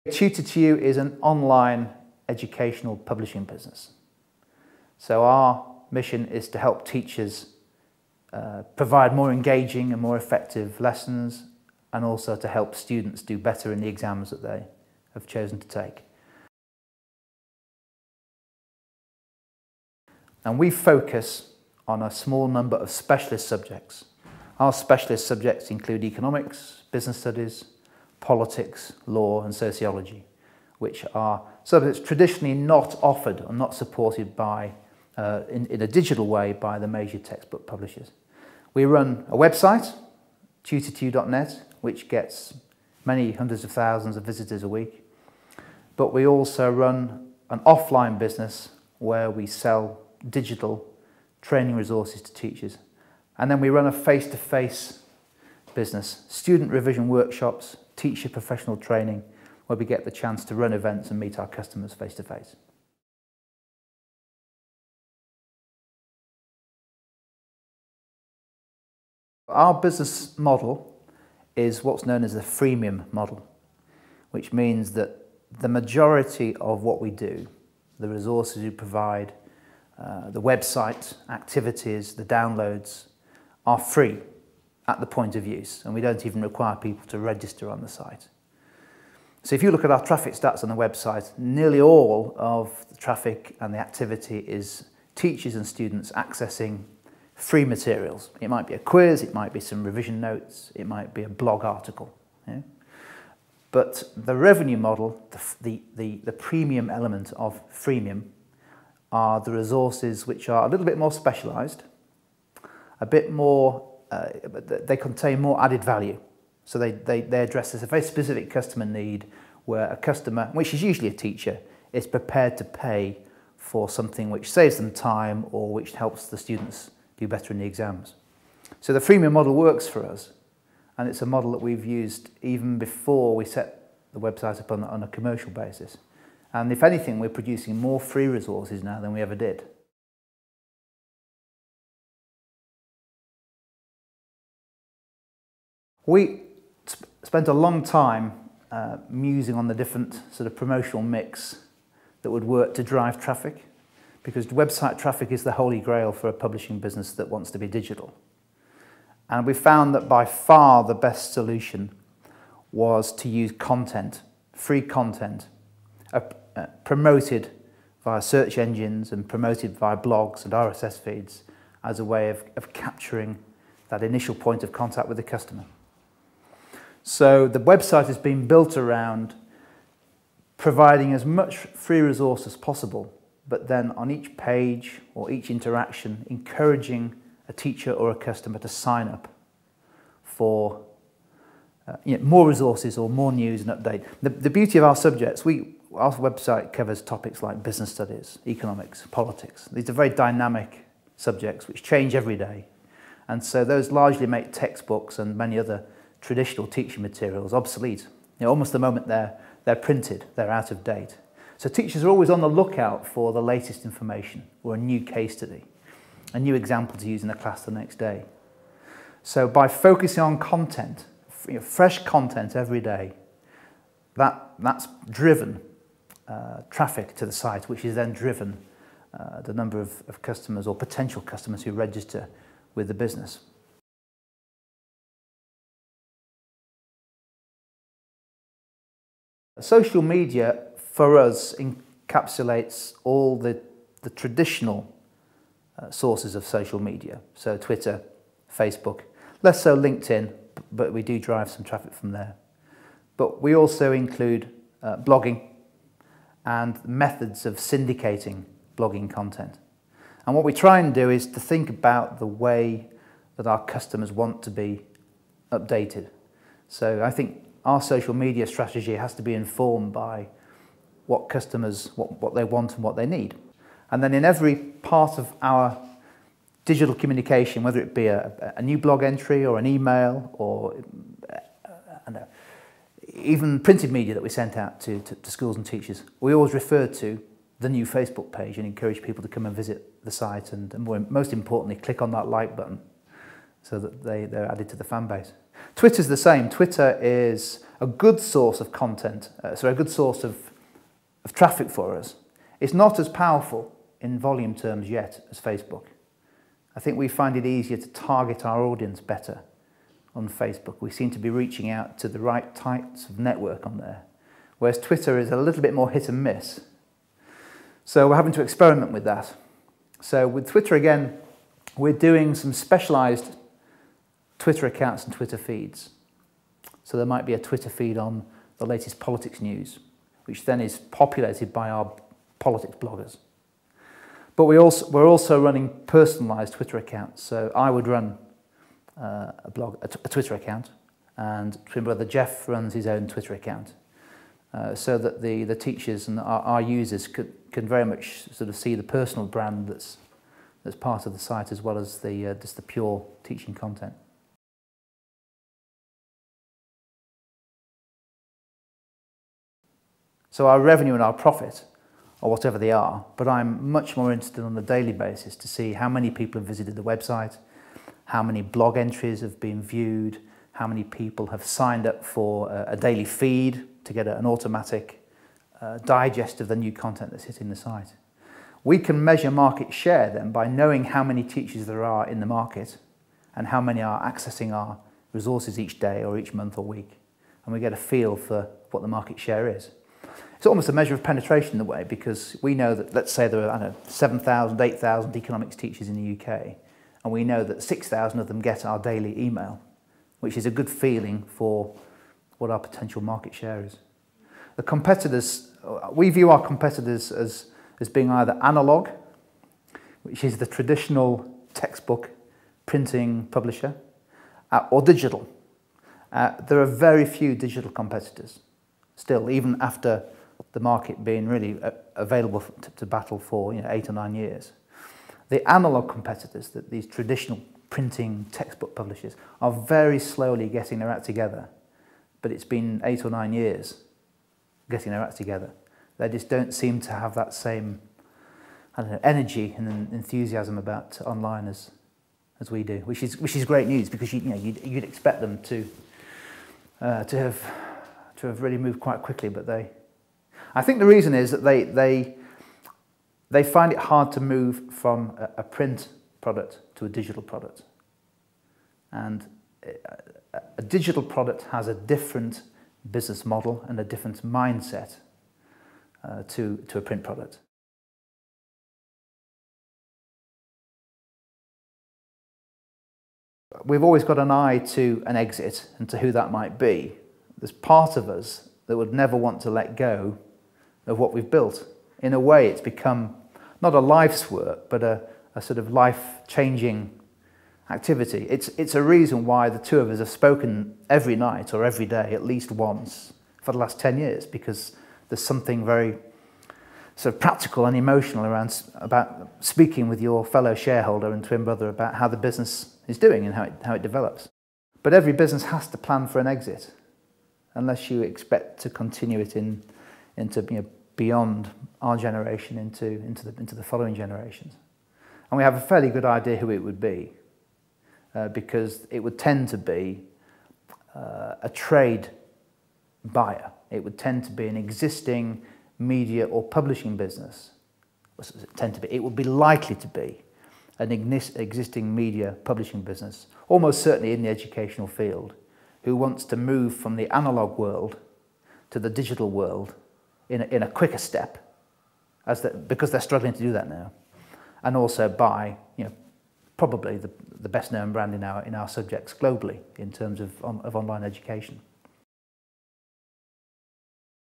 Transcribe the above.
Tutor2U is an online educational publishing business. So our mission is to help teachers provide more engaging and more effective lessons, and also to help students do better in the exams that they have chosen to take. And we focus on a small number of specialist subjects. Our specialist subjects include economics, business studies, politics, law and sociology, which are subjects traditionally not offered or not supported by, in a digital way by the major textbook publishers. We run a website, tutor2u.net, which gets many hundreds of thousands of visitors a week. But we also run an offline business where we sell digital training resources to teachers. And then we run a face-to-face business, student revision workshops, teacher professional training, where we get the chance to run events and meet our customers face-to-face. Our business model is what's known as the freemium model, which means that the majority of what we do, the resources we provide, the website, activities, the downloads, are free at the point of use, and we don't even require people to register on the site. So if you look at our traffic stats on the website, nearly all of the traffic and the activity is teachers and students accessing free materials. It might be a quiz, it might be some revision notes, it might be a blog article. Yeah? But the revenue model, the premium element of freemium, are the resources which are a little bit more specialised, a bit more, they contain more added value. So they address a very specific customer need where a customer, which is usually a teacher, is prepared to pay for something which saves them time or which helps the students do better in the exams. So the freemium model works for us, and it's a model that we've used even before we set the website up on a commercial basis. And if anything, we're producing more free resources now than we ever did. We spent a long time musing on the different sort of promotional mix that would work to drive traffic, because website traffic is the holy grail for a publishing business that wants to be digital. And we found that by far the best solution was to use content, free content, promoted via search engines and promoted via blogs and RSS feeds as a way of capturing that initial point of contact with the customer. So the website has been built around providing as much free resource as possible, but then on each page or each interaction, encouraging a teacher or a customer to sign up for more resources or more news and update. The beauty of our subjects, our website covers topics like business studies, economics, politics. These are very dynamic subjects which change every day. And so those largely make textbooks and many other traditional teaching materials obsolete. Almost the moment they're printed, they're out of date. So teachers are always on the lookout for the latest information or a new case study, a new example to use in the class the next day. So by focusing on content, fresh content every day, that's driven traffic to the site, which is then driven the number of customers or potential customers who register with the business. Social media for us encapsulates all the traditional sources of social media. So Twitter, Facebook, less so LinkedIn, but we do drive some traffic from there. But we also include blogging and methods of syndicating blogging content. And what we try and do is to think about the way that our customers want to be updated. So I think our social media strategy has to be informed by what customers, what they want and what they need. And then in every part of our digital communication, whether it be a new blog entry or an email or even printed media that we sent out to schools and teachers, we always refer to the new Facebook page and encourage people to come and visit the site and most importantly, click on that like button so that they're added to the fan base. Twitter's the same. Twitter is a good source of content, so a good source of traffic for us. It's not as powerful in volume terms yet as Facebook. I think we find it easier to target our audience better on Facebook. We seem to be reaching out to the right types of network on there, whereas Twitter is a little bit more hit and miss. So we're having to experiment with that. So with Twitter again, we're doing some specialized Twitter accounts and Twitter feeds. So there might be a Twitter feed on the latest politics news, which then is populated by our politics bloggers. But we're also running personalized Twitter accounts. So I would run a Twitter account, and twin brother Geoff runs his own Twitter account, so that the teachers and our users can very much sort of see the personal brand that's part of the site, as well as just the pure teaching content. So our revenue and our profit, or whatever they are, but I'm much more interested on a daily basis to see how many people have visited the website, how many blog entries have been viewed, how many people have signed up for a daily feed to get an automatic digest of the new content that's hitting the site. We can measure market share then by knowing how many teachers there are in the market and how many are accessing our resources each day or each month or week. And we get a feel for what the market share is. It's almost a measure of penetration in a way, because we know that, let's say there are, I don't know, 7,000, 8,000 economics teachers in the UK, and we know that 6,000 of them get our daily email, which is a good feeling for what our potential market share is. The competitors, we view our competitors as being either analog, which is the traditional textbook printing publisher, or digital. There are very few digital competitors still, even after the market being really available to battle for 8 or 9 years. The analog competitors, that these traditional printing textbook publishers, are very slowly getting their act together, but it's been 8 or 9 years getting their act together. They just don't seem to have that same, I don't know, energy and enthusiasm about online as we do, which is great news, because you'd expect them to have really moved quite quickly, but I think the reason is that they find it hard to move from a print product to a digital product. And a digital product has a different business model and a different mindset to a print product. We've always got an eye to an exit and to who that might be. There's part of us that would never want to let go of what we've built. In a way, it's become not a life's work, but a sort of life-changing activity. It's a reason why the two of us have spoken every night or every day at least once for the last 10 years, because there's something very sort of practical and emotional about speaking with your fellow shareholder and twin brother about how the business is doing and how it develops. But every business has to plan for an exit, unless you expect to continue it into beyond our generation into the following generations. And we have a fairly good idea who it would be, because it would tend to be a trade buyer. It would tend to be an existing media or publishing business. It would be likely to be an existing media publishing business, almost certainly in the educational field, who wants to move from the analog world to the digital world in a quicker step, because they're struggling to do that now, and also by probably the best known brand in our subjects globally in terms of online education.